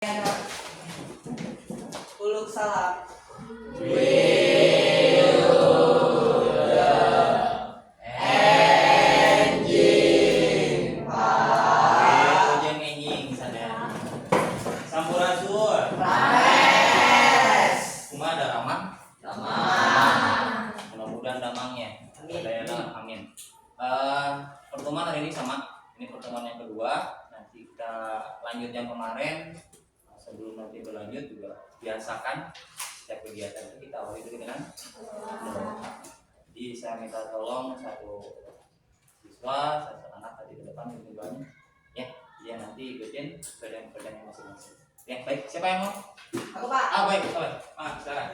Uluk salam. Sampurasun. Kuma ada ramah. Mudah-mudahan damangnya. Amin. Pertemuan hari ini sama. Ini pertemuan yang kedua. Nanti kita lanjut yang kemarin. Sebelum nanti berlanjut juga biasakan setiap kegiatan kita awali dulu dengan doa. Jadi saya minta tolong satu siswa, satu anak tadi ke depan duluan ya, dia nanti ikutin kerjaan masing-masing. Ya baik, siapa yang mau? Aku Pak. Baik, silakan.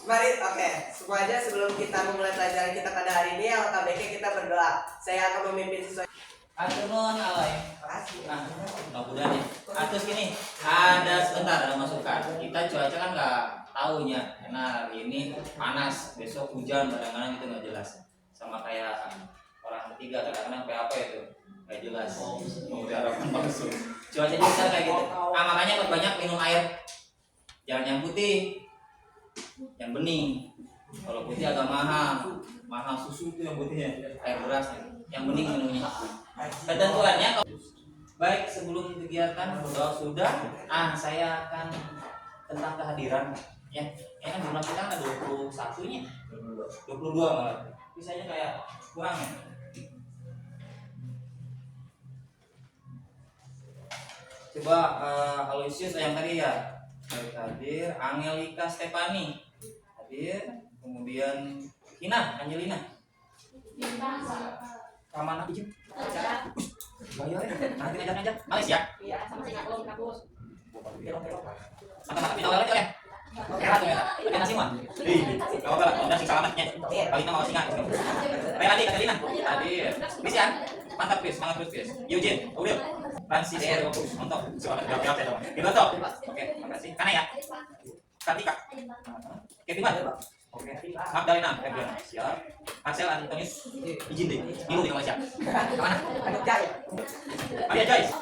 Mari, oke. Semuanya sebelum kita memulai pelajaran kita pada hari ini, LKBK kita berdoa. Saya akan memimpin siswa. Atur nuhun alay. Makasih. Nah, mudah-mudahan ya. Atus gini, ada masukan. Kita cuaca kan nggak tahunya. Karena hari ini panas, besok hujan, kadang-kadang itu nggak jelas. Sama kayak orang ketiga, kadang-kadang apa itu nggak jelas. Mau diharapkan palsu. Cuaca bisa kayak gitu. Makanya perbanyak minum air. Jangan yang putih, yang bening. Kalau putih agak mahal susu itu yang putihnya, air beras. Yang bening minumnya. Ketentuannya baik, sebelum kegiatan berdoa sudah, saya akan tentang kehadiran ya. Ini kan jumlah kita ada 21-nya. 22 malah. Bisanya kayak kurang ya. Coba Aloysius yang tadi ya. Hadir, Angelika Stefani hadir, kemudian Angelina. Kamana izin? Bayar nanti ngajak Malaysia. Iya, sama si Kakak kampus. Mata kita oleh ya. Oke, nasi mah. Enggak apa-apa, udah sih selamatnya. Kali kita mau singa. Baik tadi Katerina. Tadi. Bisa. Mantap, Chris. Semangat terus, Chris. Eugene, udah. Francis, fokus. Mantap. Semangat jawab ya, teman. Kita tuh. Oke, makasih. Kana ya. Kartika. Kevin. Oke, Magdalena, siap. Marcel Antonius, izin deh. Dulu di Malaysia. Kemana? Maria Joyce.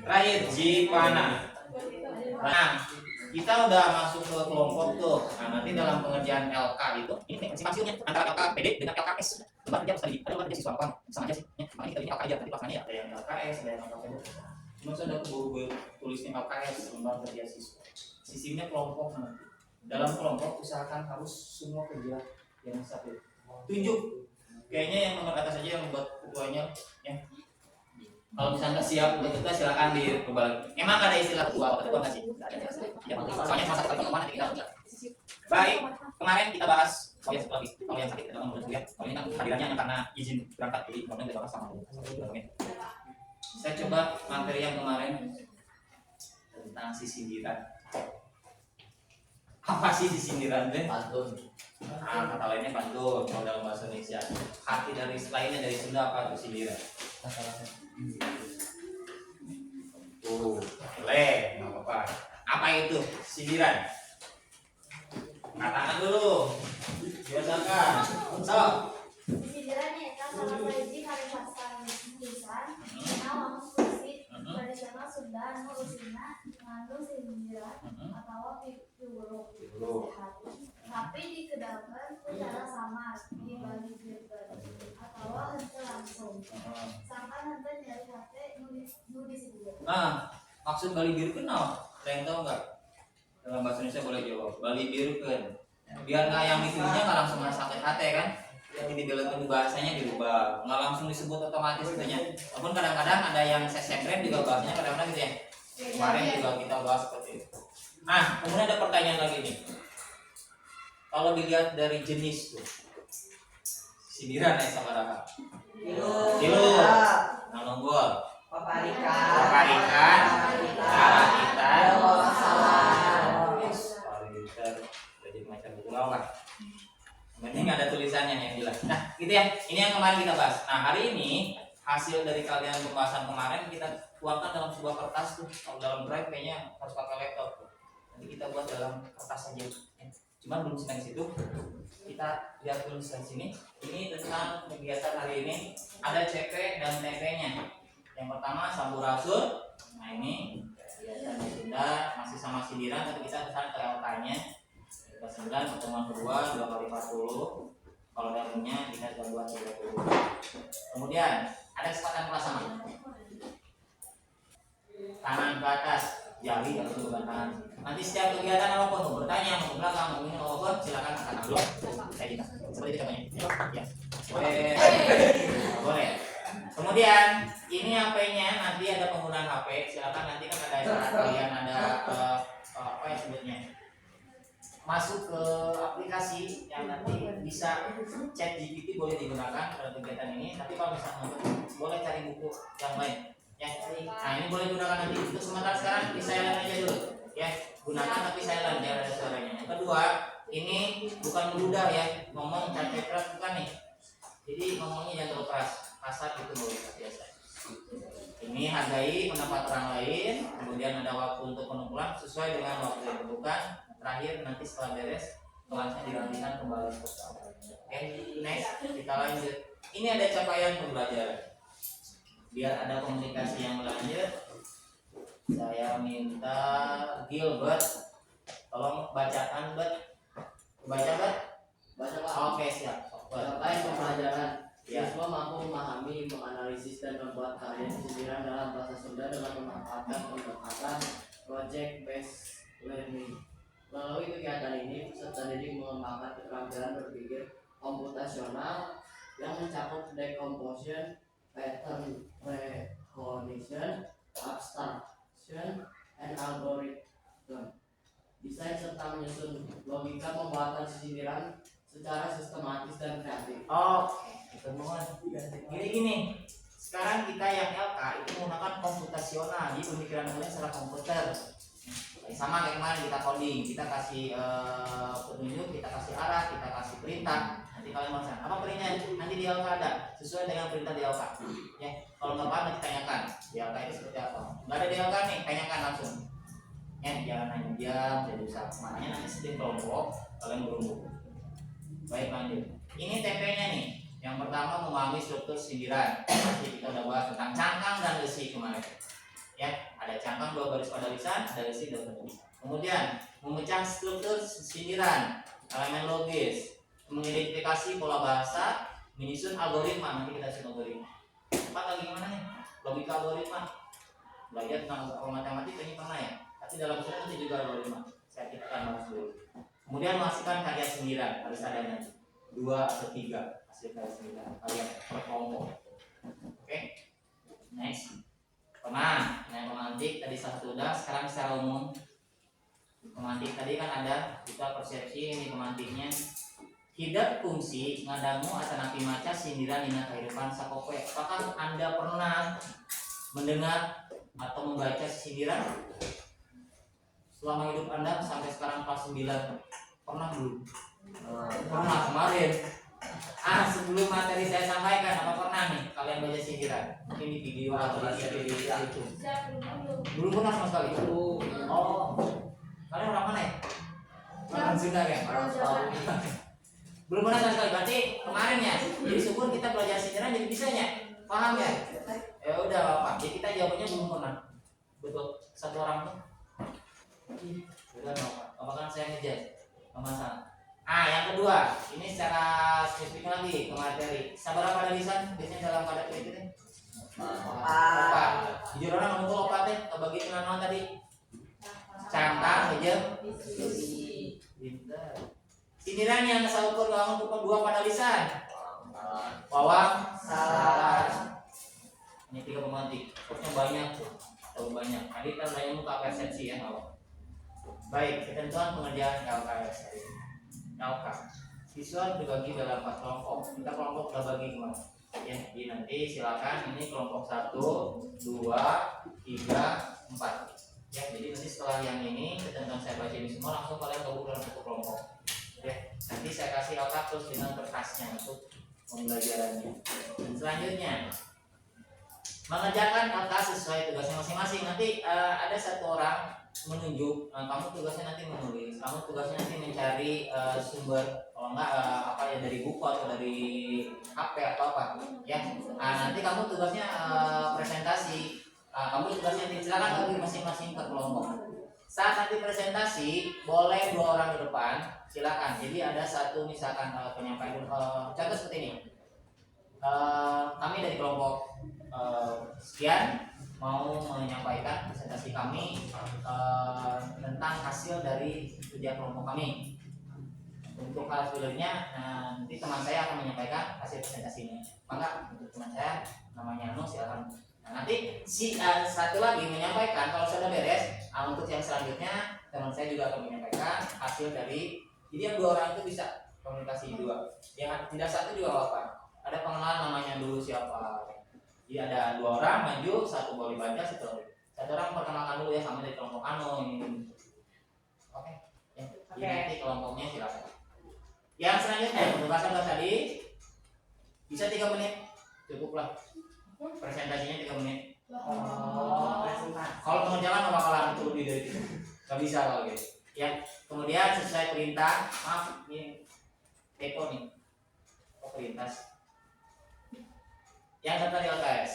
Terakhir Jipana. Nah, kita udah masuk ke kelompok tuh. Nah, nanti dalam pengerjaan LK itu ini pensiunnya antara LKPD dengan LKS. Coba kerja sekali. Ada siswa apa? Sama aja sih. Ya, makanya kita ini LK aja. Nanti pelaksanaannya ya. Ada yang LKS, ada yang LKPD. Cuma saya udah keburu tulisnya LKS, lembaga kerja siswa. Sistemnya kelompok nanti. Dalam kelompok usahakan harus semua kerja yang satu. Tunjuk. Kayaknya yang nomor atas aja yang buat ketuanya ya. Kalau misalnya siap untuk ketua silakan diperbaiki. Emang ada istilah ketua atau ketua nggak sih? Nggak ada. Ya, soalnya masa kali kemana nanti kita. Baik, kemarin kita bahas kalau yang sakit kita ngomong dulu ya. Kalau ini kan hadirannya hanya karena izin berangkat jadi kemudian kita bahas sama. Saya coba materi yang kemarin tentang sindiran. Apa sih sindiran deh? Pantun. Kata lainnya pantun kalau dalam bahasa Indonesia. Arti dari lainnya dari Sunda apa itu sindiran? Boleh, nggak apa-apa. Apa itu sindiran? Katakan dulu. Biasakan. So. Sindirannya itu salah satu hari pasar tulisan, nama musik tradisional Sunda, usina, mengandung sindiran atau piwuruh. Tapi dikedakan secara samar dibagi birkeun atau henteu langsung. Sangkan henteu nyari hate nu disebut. Nah, maksud Bali birkeun naon? Ada yang tahu nggak? Dalam bahasa Indonesia boleh jawab. Bali birkeun. Biar nggak yang itunya nggak langsung sakit hati kan? Jadi dibelokkan bahasanya dirubah, nggak langsung disebut otomatis katanya. Walaupun kadang-kadang ada yang sesendren juga bahasanya kadang-kadang gitu ya. Kemarin juga kita bahas seperti itu. Nah, kemudian ada pertanyaan lagi nih. Kalau dilihat dari jenis tuh, sindiran ya sama Raka. Tilu. Nonggol. Paparikan. Cara kita. Pinter. Jadi macam buku lawan. Penting ada tulisannya yang jelas. Nah, gitu ya. Ini yang kemarin kita bahas. Nah, hari ini hasil dari kalian pembahasan kemarin kita tuangkan dalam sebuah kertas tuh. Kalau dalam drive kayaknya harus pakai laptop tuh. Nanti kita buat dalam kertas saja. Cuman belum sampai situ. Kita lihat dulu di sini. Ini tentang kegiatan hari ini. Ada CP dan TP-nya. Yang pertama sampurasun. Nah ini kegiatan Sunda masih sama sindiran, tapi kita pesan ke LK-nya. Kita 9 pertemuan kedua 2 kali 40. Kalau dalamnya kita sudah buat 30. Kemudian ada kesempatan kelas sama. Tangan ke atas, jari harus bukan tangan. Nanti setiap kegiatan apapun mau bertanya, mau ke belakang, mau ini apapun, silakan angkat tangan dulu. Kayak gitu. Seperti itu contohnya. Ya. Boleh. Boleh. Kemudian ini HP-nya nanti ada penggunaan HP. Silakan nanti kan ada saat kalian ada apa ya sebutnya? Masuk ke aplikasi yang nanti bisa chat GPT boleh digunakan pada kegiatan ini, tapi kalau misalnya boleh cari buku yang lain ya. Nah ini boleh gunakan nanti. Untuk sementara sekarang di silent aja dulu ya, gunakan tapi silent jangan ada suaranya. Yang kedua, ini bukan meludah ya, ngomong capek keras bukan nih, jadi ngomongnya jangan terlalu keras, kasar gitu boleh biasa. Ini hargai pendapat orang lain, kemudian ada waktu untuk pengumpulan sesuai dengan waktu yang ditentukan. Terakhir nanti setelah beres kelasnya digantikan kembali ke awal. Oke, next kita lanjut. Ini ada capaian pembelajaran. Biar ada komunikasi yang lanjut, saya minta Gilbert tolong bacakan baca Pak. Oke siap. Terkait pembelajaran, Ya. siswa mampu memahami, menganalisis dan membuat karya sindiran dalam bahasa Sunda dengan memanfaatkan pendekatan project based learning. Melalui kegiatan ini, peserta didik mengembangkan keterampilan berpikir komputasional yang mencakup decomposition, pattern recognition, abstraction, and algorithm desain serta menyusun logika pembuatan sindiran secara sistematis dan kreatif. Oke, itu mohon. Gini. Sekarang kita yang LK itu menggunakan komputasional, jadi pemikiran kalian secara komputer. Sama kayak kemarin kita coding, kita kasih petunjuk, kita kasih arah, kita kasih perintah. Nanti kalian maksudnya apa perintahnya? Nanti di LK ada sesuai dengan perintah di LK. Ya, kalau nggak paham nanti tanyakan di LK itu seperti apa. Nggak ada di LK nih, tanyakan langsung. Ya, jangan hanya diam, jadi bisa. Makanya nanti setiap kelompok kalian berunding. Baik lanjut. Ini TP-nya nih. Yang pertama memahami struktur sindiran. Pasti kita udah bahas tentang cangkang dan lesi kemarin. Ya, ada cangkang 2 garis pada lisan, ada lesi 2 garis. Kemudian memecah struktur sindiran, elemen logis, mengidentifikasi pola bahasa, menyusun algoritma. Nanti kita susun algoritma. Pak lagi gimana nih? Logika algoritma. Belajar tentang matematika ini pernah ya? Tapi dalam surat itu juga algoritma. Saya kita akan bahas dulu. Kemudian menghasilkan karya sindiran, harus ada nanti 2 atau 3 hasil karya sindiran kalian per kelompok. Oke, next. Yang pemantik tadi satu udah, sekarang secara umum pemantik tadi kan ada kita persepsi ini pemantiknya hidup fungsi ngadamu atau napi maca sindiran dina kehidupan sakope. Apakah Anda pernah mendengar atau membaca sindiran selama hidup Anda sampai sekarang kelas 9? Pernah belum? Pernah kemarin. Sebelum materi saya sampaikan, apa pernah nih kalian baca sindiran? Mungkin di video atau di video itu. Belum pernah sama sekali. Oh, kalian orang mana ya? Orang Sunda ya? Belum pernah sama sekali. Berarti kemarin ya. Jadi syukur kita belajar sindiran jadi bisanya. Paham ya? Ya udah apa? Jadi kita jawabnya belum pernah. Betul. Satu orang tuh. Udah apa? Apakah saya ngejar? Masalah. Yang kedua, ini secara spesifik lagi ke materi. Sabar pada lisan biasanya dalam pada kritik ini. Jujur orang ngomong apa teh? Kebagi nama tadi. Cangkang aja. Sindiran yang saukur ngomong pukul 2 pada lisan. Bawang salah. Ini 3 pemantik. Pokoknya banyak tuh. Terlalu banyak. Tadi kita banyak muka persepsi ya, kalau. Baik, ketentuan pengerjaan LKS hari ini. LK siswa dibagi dalam 4 kelompok. Kita kelompok udah bagi kemana? Ya, jadi nanti silakan ini kelompok 1, 2, 3, 4. Ya, jadi nanti setelah yang ini ketentuan saya baca ini semua langsung kalian gabung dalam satu kelompok. Ya, nanti saya kasih LK terus dengan kertasnya untuk pembelajarannya. Dan selanjutnya mengerjakan LK sesuai tugasnya masing-masing. Nanti ada satu orang menunjuk, kamu tugasnya nanti menulis, kamu tugasnya nanti mencari sumber, kalau enggak apa ya, dari buku atau dari HP atau apa ya. Nanti kamu tugasnya presentasi, kamu tugasnya nanti silakan bagi masing-masing ke kelompok. Saat nanti presentasi boleh 2 orang ke depan, silakan. Jadi ada satu misalkan penyampaian contoh seperti ini. Kami dari kelompok sekian mau menyampaikan presentasi kami tentang hasil dari kerja kelompok kami. Untuk hasilnya nanti teman saya akan menyampaikan hasil presentasinya. Maka untuk teman saya namanya Anu, silakan. Nanti si satu lagi menyampaikan kalau sudah beres. Untuk yang selanjutnya teman saya juga akan menyampaikan hasil dari. Jadi yang 2 orang itu bisa komunikasi 2. Yang tidak satu juga apa-apa. Ada pengenalan namanya dulu siapa. Jadi ada 2 orang maju, satu boleh baca, satu orang perkenalkan dulu ya, sama dari kelompok Anu ini. Oke. Ya. Jadi nanti kelompoknya silakan. Yang selanjutnya pembahasan tadi bisa 3 menit, cukuplah. Presentasinya 3 menit. Kalau pengerjaan bakalan itu lebih dari itu. Gak bisa kalau gitu. Ya. Kemudian sesuai perintah, maaf ini Eko nih. Perintah. Yang kata di LKS,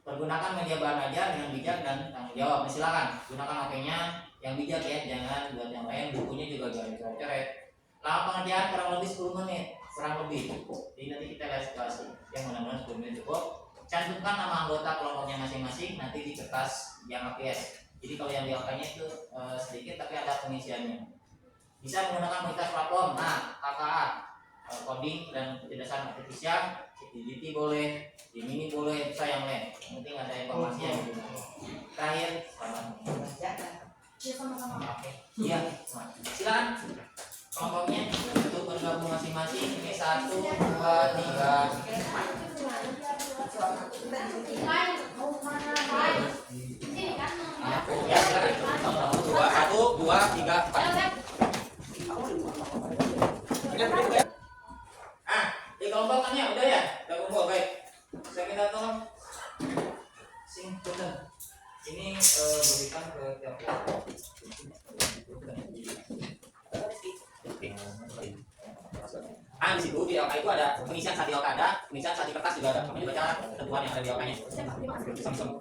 pergunakan media bahan ajar dengan bijak dan tanggung jawab. Silakan gunakan HP-nya yang bijak ya, jangan buat yang lain. Bukunya juga jangan coret-coret. Lama pengerjaan kurang lebih 10 menit, kurang lebih. Jadi nanti kita lihat situasi. Yang mudah-mudahan 10 menit cukup. Cantumkan nama anggota kelompoknya masing-masing nanti di kertas yang APS. Jadi kalau yang di LK-nya itu sedikit tapi ada pengisiannya. Bisa menggunakan komunitas platform, KKA, coding dan kecerdasan artifisial. ChatGPT boleh, Gemini boleh, bisa yang lain. Yang penting ada informasi yang digunakan. Terakhir, sama-sama. oke. Iya, silakan. Kelompoknya untuk bergabung masing-masing. Ini 1, 2, 3. Ya, silakan. 1, 2, 3, 4. Di kelompokannya udah ya, udah kumpul baik. Saya minta tolong sing punten. Ini berikan ke tiap kelompok. Di situ di LK itu ada pengisian saat di LK ada, pengisian saat di kertas juga ada. Kami baca ketentuan yang ada di LK-nya. Sama-sama.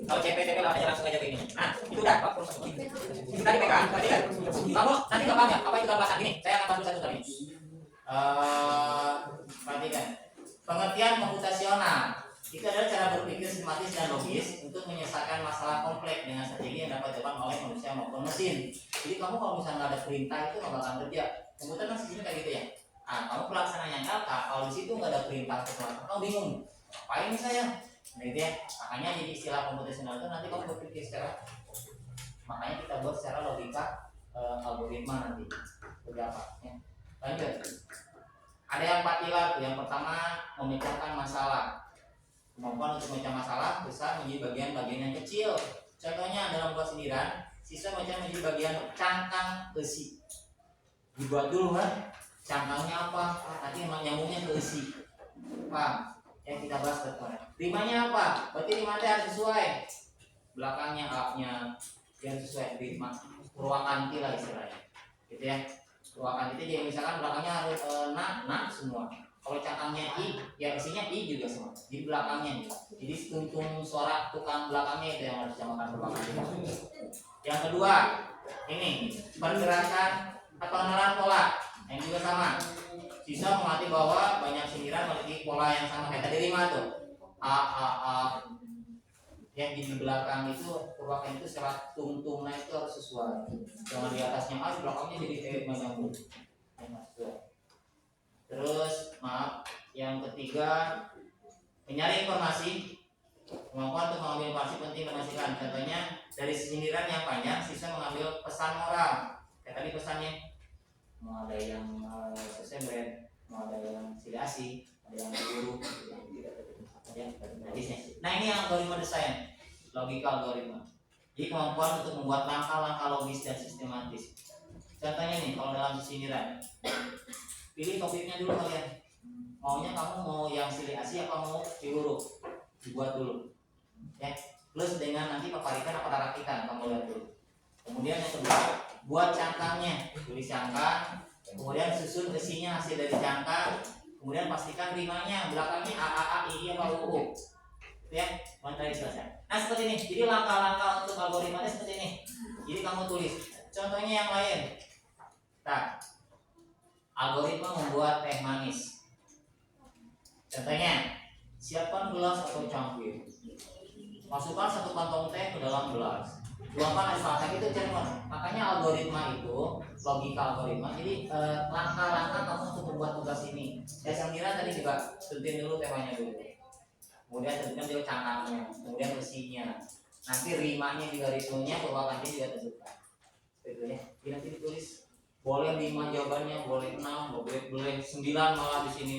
Kalau CP lah aja langsung aja ke ini. Itu udah. Itu tadi PK. Tadi kan. Kamu nanti nggak paham ya? Apa itu dalam bahasa gini? Saya akan bantu satu kali. Perhatikan. Pengertian komputasional itu adalah cara berpikir sistematis dan logis untuk menyelesaikan masalah kompleks dengan strategi yang dapat dilakukan oleh manusia maupun mesin. Jadi kamu kalau misalnya nggak ada perintah itu nggak bakalan kerja. Komputer kan segini kayak gitu ya. Kamu pelaksananya LK, kalau di situ nggak ada perintah kamu bingung. Apa ini saya? Nah itu ya. Makanya jadi istilah komputasional itu nanti kamu berpikir secara, makanya kita buat secara logika algoritma nanti. Berapa? Ya. Lanjut. Ada yang 4 pilar tuh. Yang pertama memecahkan masalah. Kemampuan untuk memecah masalah besar menjadi bagian-bagian yang kecil. Contohnya dalam kelas sindiran, siswa memecah menjadi bagian cangkang besi. Dibuat dulu kan, cangkangnya apa? Nanti nyambungnya ke besi. Paham? Yang kita bahas kemarin. Rimanya apa? Berarti rimanya harus sesuai. Belakangnya A-nya yang sesuai. Rima Purwakanti lah istilahnya. Gitu ya. Purwakanti itu jadi misalkan belakangnya harus na semua. Kalau cangkangnya I, ya isinya I juga semua. Di belakangnya nih. Jadi tuntung suara tukang belakangnya itu yang harus disamakan Purwakanti. Yang kedua, ini pergerakan atau pengenalan pola yang juga sama. Siswa mengerti bahwa banyak sindiran memiliki pola yang sama kayak tadi Rima tuh. A. Yang di belakang itu Purwakanti itu secara tungtungnya itu harus sesuai. Jangan di atasnya A, di belakangnya jadi kayak menyambung. Terus maaf, yang ketiga mencari informasi. Kemampuan untuk mengambil informasi penting memastikan. Contohnya dari sindiran yang panjang, siswa mengambil pesan moral. Kayak tadi pesannya, mau ada yang sesembren, mau ada yang siliasi, ada yang guru, nah ini yang algoritma desain, logika algoritma. Jadi kemampuan untuk membuat langkah-langkah logis dan sistematis. Contohnya nih, kalau dalam sindiran, pilih topiknya dulu kalian. Maunya kamu mau yang siliasi apa mau piuruk? Dibuat dulu. Ya, plus dengan nanti paparikan apa rakitan kamu lihat dulu. Kemudian yang kedua, buat cangkangnya, tulis cangkang. Kemudian susun isinya hasil dari cangkang. Kemudian pastikan rimanya, belakangnya a a i i apa u u. Ya, tadi selesai. Nah seperti ini. Jadi langkah-langkah untuk algoritmanya seperti ini. Jadi kamu tulis. Contohnya yang lain. Nah, algoritma membuat teh manis. Contohnya, siapkan gelas atau cangkir. Masukkan 1 kantong teh ke dalam gelas. Tuangkan air panas itu cermat. Makanya algoritma itu logika algoritma. Jadi langkah-langkah kamu untuk membuat tugas ini. Ya Samira tadi juga tentuin dulu temanya dulu. Kemudian tentukan dulu cangkangnya, kemudian besinya. Nanti rimanya juga ritmenya, pembawaannya juga tentukan. Seperti ya. Jadi nanti ditulis boleh 5 jawabannya, boleh 6, boleh 9 malah di sini.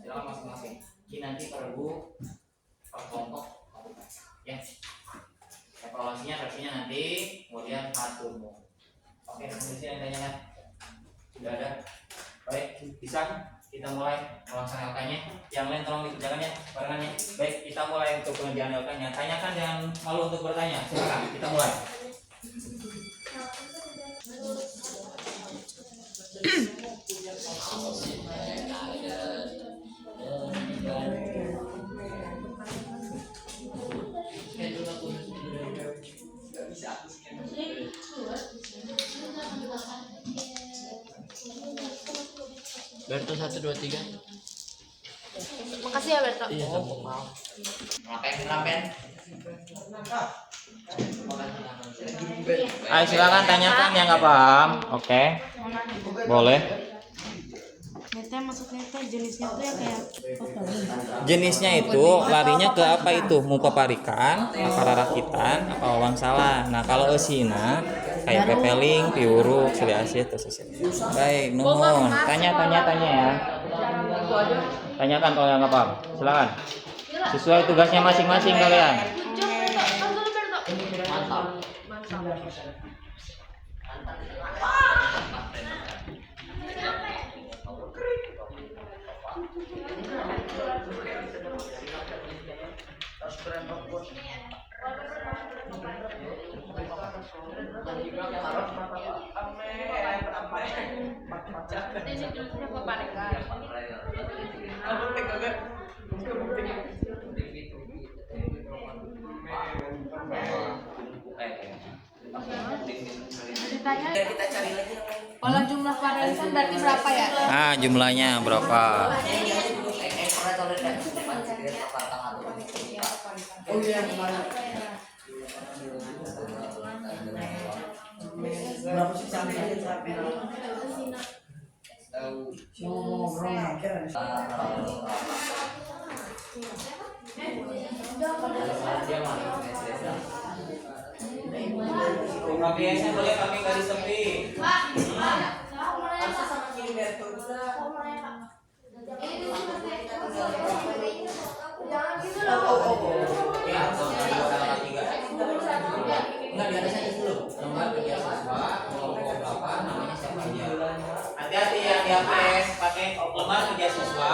Silakan masing-masing. Ini nanti per kelompok ya. Evaluasinya versinya nanti, kemudian hasilmu. Oke, kemudian yang tanya sudah ada. Baik, bisa kita mulai melaksanakannya. Yang lain tolong dikerjakan ya, barengannya. Baik, kita mulai untuk pengerjaan LK-nya. Tanyakan jangan malu untuk bertanya. Silakan, kita mulai. Berto 1 2 3. Makasih ya Berto. Iya, mau. Ngapain lamben? Ayo silakan tanyakan yang nggak paham. Oke. Boleh. Neta maksudnya tuh jenisnya tuh yang kayak Jenisnya itu larinya ke apa itu? Mau paparikan, apa rakitan, apa wawancara. Nah kalau esina kayak pepeling, piuruk, siliasi atau sesuatu. Baik, nuhun. Tanya ya. Tanyakan kalau yang nggak paham. Silakan. Sesuai tugasnya masing-masing kalian. Kita cari lagi. kalau jumlah varian berarti berapa ya? Ah, jumlahnya berapa? Oh iya, kemarin. Berapa sih sampai Biasanya boleh pakai garis tepi. Sama kiri Berto juga. Jangan gitu Ya, loh. kalau 3. Enggak, di atasnya itu dulu. Nomor kerja siswa, kelompok berapa, namanya siapa aja. Hati-hati yang di atas pakai lembar kerja siswa,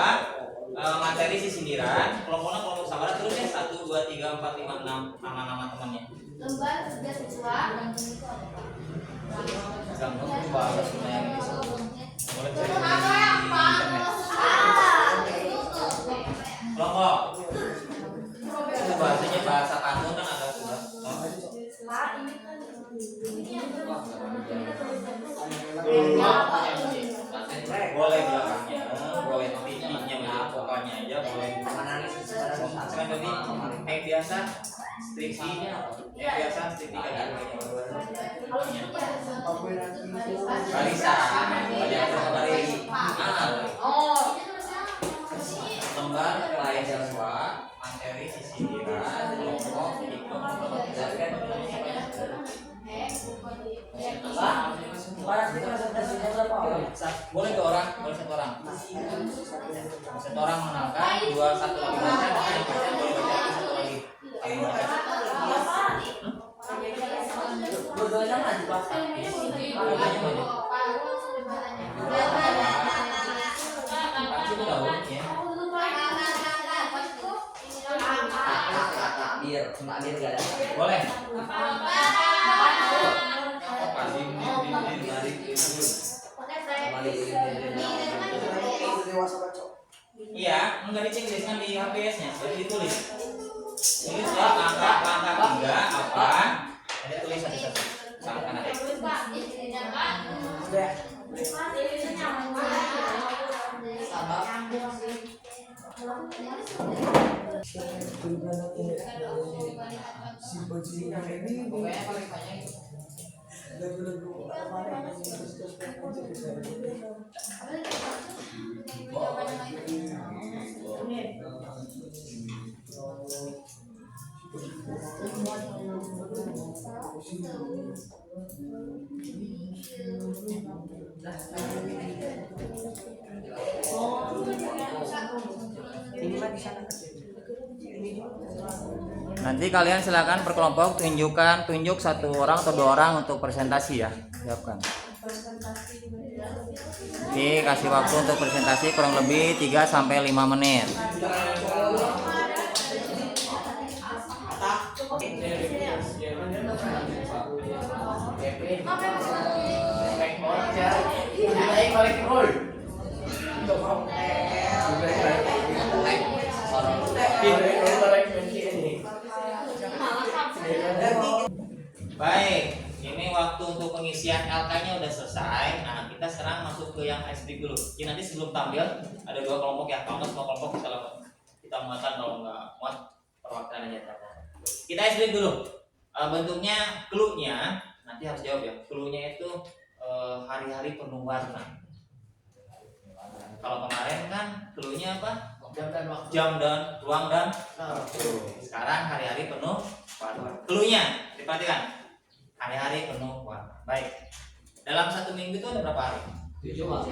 materi sindiran, kelompoknya kelompok sahabat terus ya 1 2 3 4 5 6 nama-nama temannya. Lembar kerja siswa. Gampang banget sebenarnya. Boleh cari di internet. Kelompok. Itu bahasanya bahasa kanun kan ada sudah. Boleh belakangnya, boleh titiknya, pokoknya aja boleh. Sekarang jadi kayak biasa stripsinya, kayak biasa strip 3 barisan, baris lembar pelayan siswa, materi sindiran, kelompok, boleh 2 orang, boleh 1 orang. 1 orang mengenalkan, 2 1 lagi baca, yang baca boleh baca lagi 1 lagi. Dua-duanya maju Pak. Dua-duanya maju. Boleh. Iya, enggak dicek kan di HPS-nya, jadi ditulis. Ini sudah langkah 3 apa? Ada tulisan di sana. Misalkan ada. Pokoknya paling banyak itu. Nanti kalian silakan per kelompok tunjuk satu orang atau 2 orang untuk presentasi ya. Siapkan. Oke, kasih waktu untuk presentasi kurang lebih 3 sampai 5 menit. Baik, ini waktu untuk pengisian LK-nya udah selesai. Nah, kita sekarang masuk ke yang SD dulu. Jadi nanti sebelum tampil ada 2 kelompok ya. Kalau nggak semua kelompok kita muatan, kalau nggak muat perwakilan aja. Kita SD dulu. Bentuknya clue-nya nanti harus jawab ya. Clue-nya itu hari-hari penuh warna. Kalau kemarin kan clue-nya apa? Jam dan ruang dan waktu. Sekarang hari-hari penuh warna. Clue-nya diperhatikan. Hari-hari penuh warna. Baik. Dalam 1 minggu itu ada berapa hari? 7 Mas.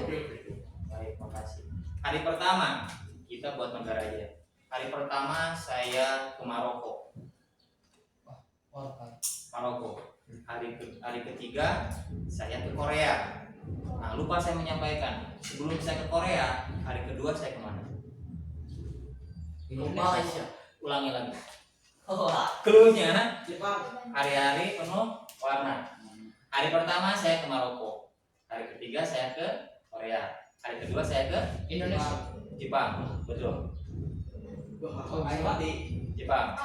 Baik, makasih. Hari pertama kita buat negara aja. Hari pertama saya ke Maroko. Hari ketiga saya ke Korea. Nah, lupa saya menyampaikan. Sebelum saya ke Korea, hari kedua saya kemana? Malaysia. Ulangi lagi. Clue-nya hari-hari penuh warna. Hari pertama saya ke Maroko. Hari ketiga saya ke Korea. Hari kedua saya ke Indonesia. Jepang. Betul. Jepang.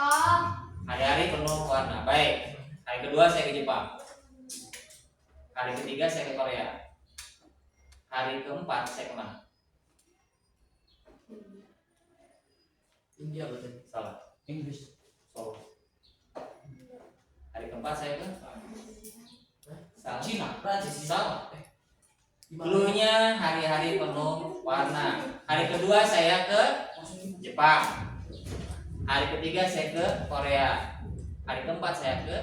Hari-hari penuh warna. Baik. Hari kedua saya ke Jepang. Hari ketiga saya ke Korea. Hari keempat saya kemana? India betul. Salah. Inggris. Solo. Hari keempat saya ke salah. Cina. Prancis. Salah. Clue-nya hari-hari penuh warna. Hari kedua saya ke Jepang. Hari ketiga saya ke Korea. Hari keempat saya ke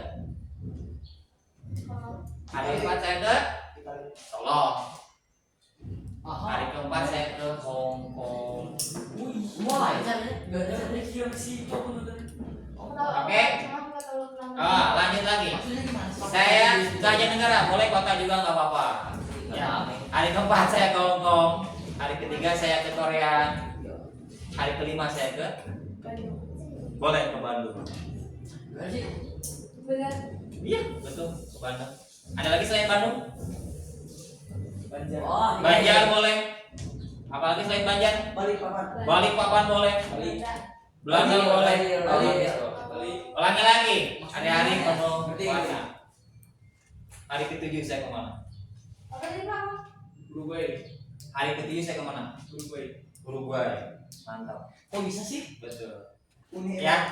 Solo. Hari keempat saya ke Hong Kong. Wah, nggak ada kira ke situ. Oke. Lanjut lagi. Saya gajah negara, boleh kota juga nggak apa-apa. Ya. Hari keempat saya ke Hong Kong. Hari ketiga saya ke Korea. Hari kelima saya ke boleh ke Bandung. Iya, betul, ke Bandung. Ada lagi selain Bandung? Banjar boleh. Apalagi selain Banjar? Balikpapan boleh. Belanda boleh. Ulangi lagi. Hari-hari penuh warna. Hari ke-7 saya kemana? Uruguay. Hari ke-7 saya kemana? Uruguay. Mantap. Kok bisa sih? Betul. Ya,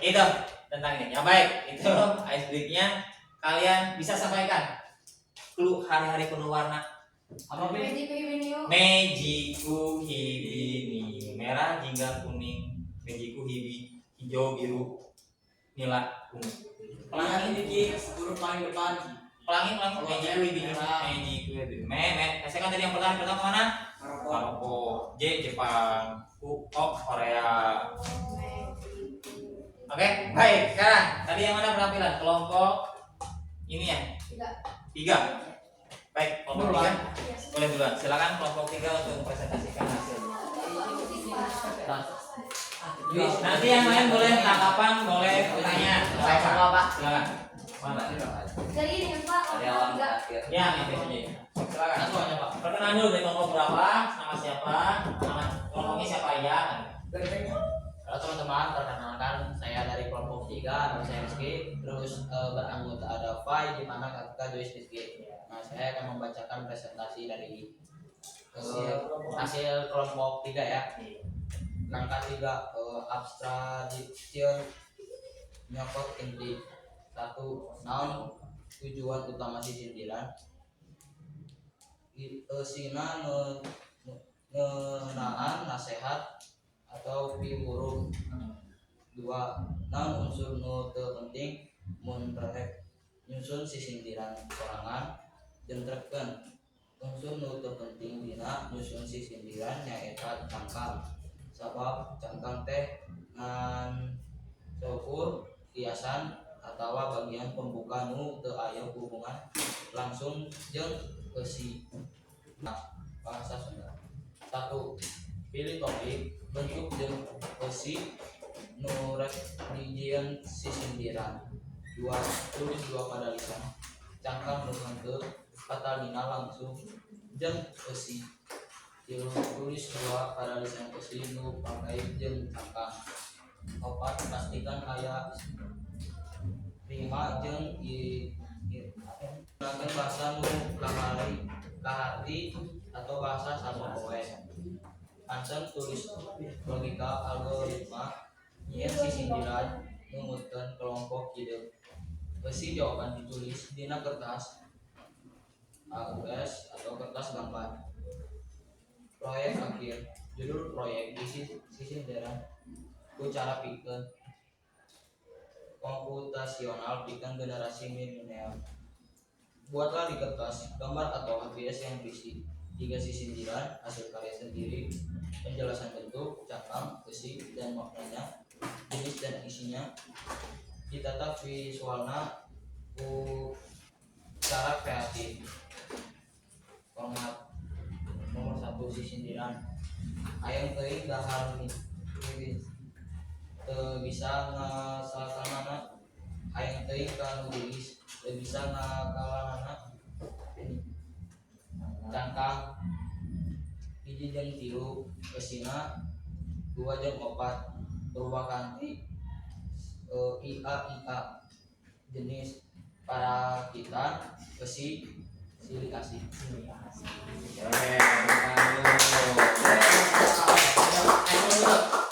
itu tentang ini. Ya baik, itu ice break-nya. Kalian bisa sampaikan clue hari-hari penuh warna. Apa Mejiku hibini, merah, jingga, kuning. Mejiku hibi, hijau, biru, nila, kuning. pelangi dikit, huruf paling depan. Pelangi, mejiku hibini, mejiku hibini. Saya kan tadi yang pertama mana? Maroko. J, Jepang. Q, Korea. Oke, baik. Sekarang tadi yang mana penampilan? Kelompok ini ya? 3. Baik, kelompok 3 boleh duluan. Silakan kelompok 3 untuk mempresentasikan hasilnya. Nanti yang lain boleh tanggapan, boleh bertanya. Saya Pak. Silakan. Jadi ini Pak, enggak. Ya, ini saja. Silakan. Semuanya Pak. Perkenalan dulu dari kelompok berapa, nama siapa, nama kelompoknya siapa aja. Halo teman-teman, perkenalkan saya dari kelompok 3, nama saya Rizky. Terus beranggota ada Fai, di mana kakak Joyce Rizky. Nah, saya akan membacakan presentasi dari hasil kelompok 3 ya. Langkah 3, abstraction nyokot inti. 1. Naon tujuan utama sindiran. Sina ngenaan nasihat atau piwuruh. 2. Naon unsur nu teu penting mun rek nyusun sisindiran sorangan. Jentrekeun unsur nu teu penting dina nyusun sisindiran nyaeta cangkang. Sabab cangkang teh ngan seukur hiasan atawa bagian pembuka nu teu aya hubungan langsung jeung eusi. Bahasa Sunda. 1. Pilih topik, bentuk jeung eusi nu rek dijieun sisindiran. 2. Tulis 2 pada lisan. Cangkang nu henteu katalina langsung jeung eusi. 3. Tulis 2 pada lisan eusi nu pakait jeung cangkang. 4. Pastikan aya rima jeung gunakeun bahasa nu kahari atau bahasa sapoe. Ansem tulis logika algoritma nyieun sisindiran numutkeun kelompok ide. Besi jawaban ditulis dina kertas A3 atau kertas gambar. Proyek akhir, judul proyek sisindiran ku cara pikeun komputasional pikeun generasi milenial. Buatlah di kertas gambar atau HPS yang berisi 3 sisindiran, hasil karya sendiri, penjelasan bentuk, cangkang, besi, dan maknanya, jenis dan isinya. Ditata visualna ku cara kreatif. Format nomor 1 sisindiran. Hayang teuing dahar bisa ngasakanana. Hayang teuing ka nulis bisa ngakalanana. Cangkang 1 jeung 3 eusina 2 jeung 4 berubah ganti IA jenis parakitan besi silik asli.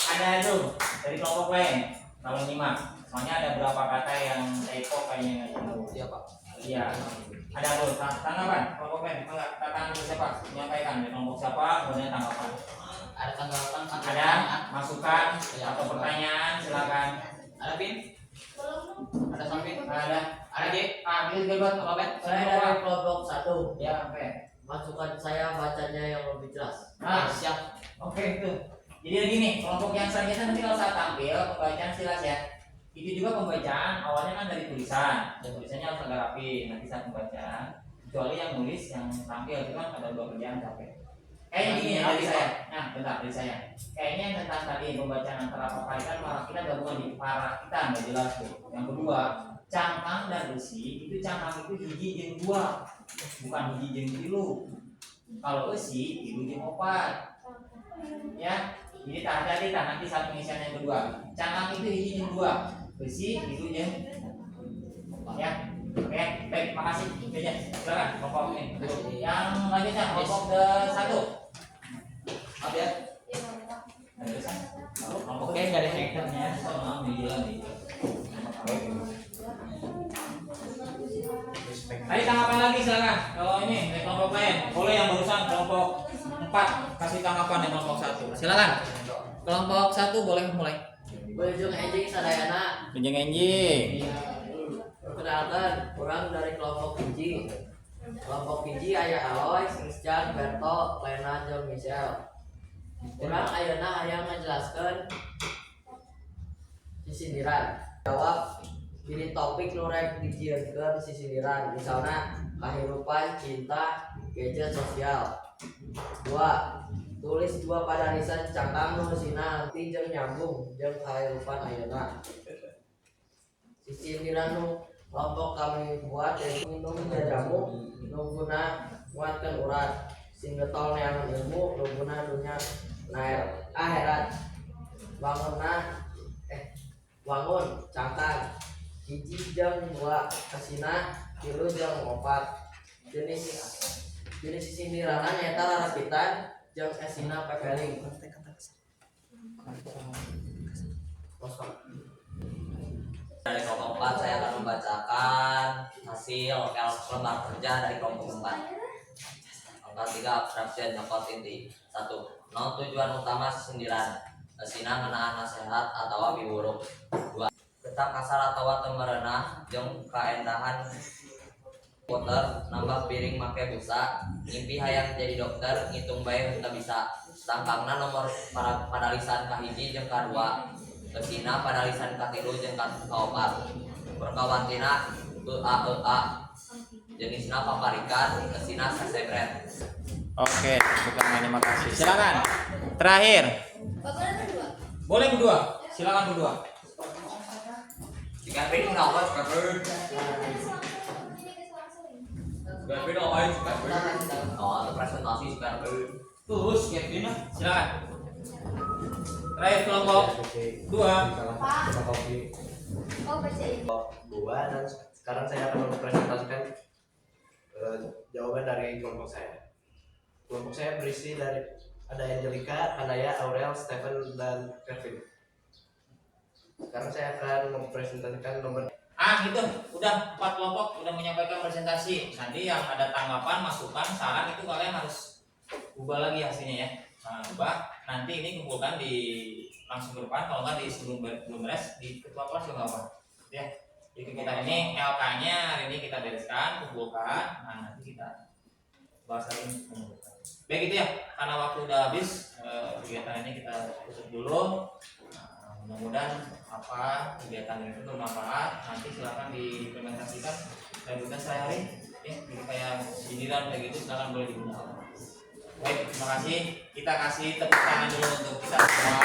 Ada itu dari kelompok lain, kalau nyimak. Soalnya ada beberapa kata yang typo kayaknya nggak tahu. Iya Pak. Iya. Ada tuh tanggapan kelompok lain. Enggak, tanggapan siapa? Menyampaikan dari kelompok siapa, kemudian tanggapan. Ada tanggapan? Ada masukan atau pertanyaan, silakan. Ada Pin? Ada Sampin? Ada. Ada J? Ini bebas apa Ben? Saya dari kelompok 1. Ya, oke. Masukan saya bacanya yang lebih jelas. Siap. Oke, itu. Jadi gini, kelompok yang selanjutnya nanti kalau saat tampil pembacaan silas ya. Itu juga pembacaan awalnya kan dari tulisan, dan tulisannya harus agak rapi. Nanti saat pembacaan, kecuali yang nulis yang tampil itu kan ada 2 kerjaan capek. Kayaknya gini ya dari saya. Nah, bentar dari saya. Kayaknya yang tentang tadi pembacaan antara papaikan kita gabungan di kita nggak jelas tuh. Yang kedua, cangkang dan besi itu cangkang itu hiji jeung 2, bukan hiji jeung 3. Kalau besi 3 jeung 4. Ya, jadi tadi nanti saat pengisian yang kedua. Cangkang itu hiji jeung 2, besi 3 jeung ya. Oke, baik, makasih. Oke, silakan kelompok ini. Yang lanjutnya kelompok ke-1. Maaf ya. Oke, nggak ada hackernya. Tadi tanggapan lagi silakan. Kalau ini dari kelompok lain, boleh yang barusan kelompok 4 kasih tanggapan dari kelompok 1. Silakan. Kelompok 1 boleh mulai. Bujung enjing sadayana. Benjeng enjing. Perkenalkan, orang dari kelompok hiji. Kelompok hiji aya Aloy, Christian, Berto, Lena, jeung Michelle. Urang ayeuna hayang ngajelaskeun sisindiran. Jawab pilih topik nu rek dijieunkeun sisindiran. Misalna kahirupan, cinta, gadget sosial. 2. tulis dua padanisan cangkang nu sina henti jeung nyambung jeung kahirupan ayeuna. Sisi sindiran nu kelompok kami buat yaitu minum jamu nu guna nguatkeun urat, sing getol neangan ilmu nu guna dunya akhirat. Wangun cangkang hiji jeung dua kasina tilu jeung opat. Jenis sindiranna nyaeta rarapitan jeung esina pepeling. Dari kelompok 4 saya akan membacakan hasil lembar kerja dari kelompok 4. Angka 3 abstraction nyokot inti. 1. No tujuan utama sindiran. Esina ngeunaan nasihat atawa biwuruk. 2. Ketak kasar atawa teu merenah jeung kaendahan puter nambah piring make busa. Ngimpi hayang jadi dokter ngitung bae henteu bisa. Tangkangna nomor padalisan kahiji jeung kadua. Kesina padalisan katilu jeung kaopat. Perkawantina EA. Jenisna paparikan, kesina sesebret. Oke, bukan terima kasih. Silakan. Terakhir. Boleh berdua. Silakan berdua. Jika pilih nawat oh, presentasi sekarang. Terus Kevin, silakan. Terakhir kelompok 2. Dua dan sekarang saya akan mempresentasikan jawaban dari kelompok saya. Kelompok saya berisi dari ada Angelica, Anaya, Aurel, Stephen, dan Kevin. Sekarang saya akan mempresentasikan nomor. Gitu. Udah 4 kelompok udah menyampaikan presentasi. Nanti yang ada tanggapan, masukan, saran itu kalian harus ubah lagi hasilnya ya. Ubah. Nanti ini kumpulkan di langsung ke depan. Kalau nggak di sebelum beres di ketua kelas juga nggak apa. Ya. Jadi kita ini LK-nya hari ini kita bereskan, kumpulkan. Nah nanti kita bahas lagi. Baik gitu ya. Karena waktu udah habis, kegiatan ini kita tutup dulu. Mudah-mudahan kegiatan ini bermanfaat. Nanti silakan diimplementasikan lanjutan sehari ya, jadi kayak sindiran kayak gitu silakan boleh digunakan. Baik, terima kasih. Kita kasih tepuk tangan dulu untuk kita semua.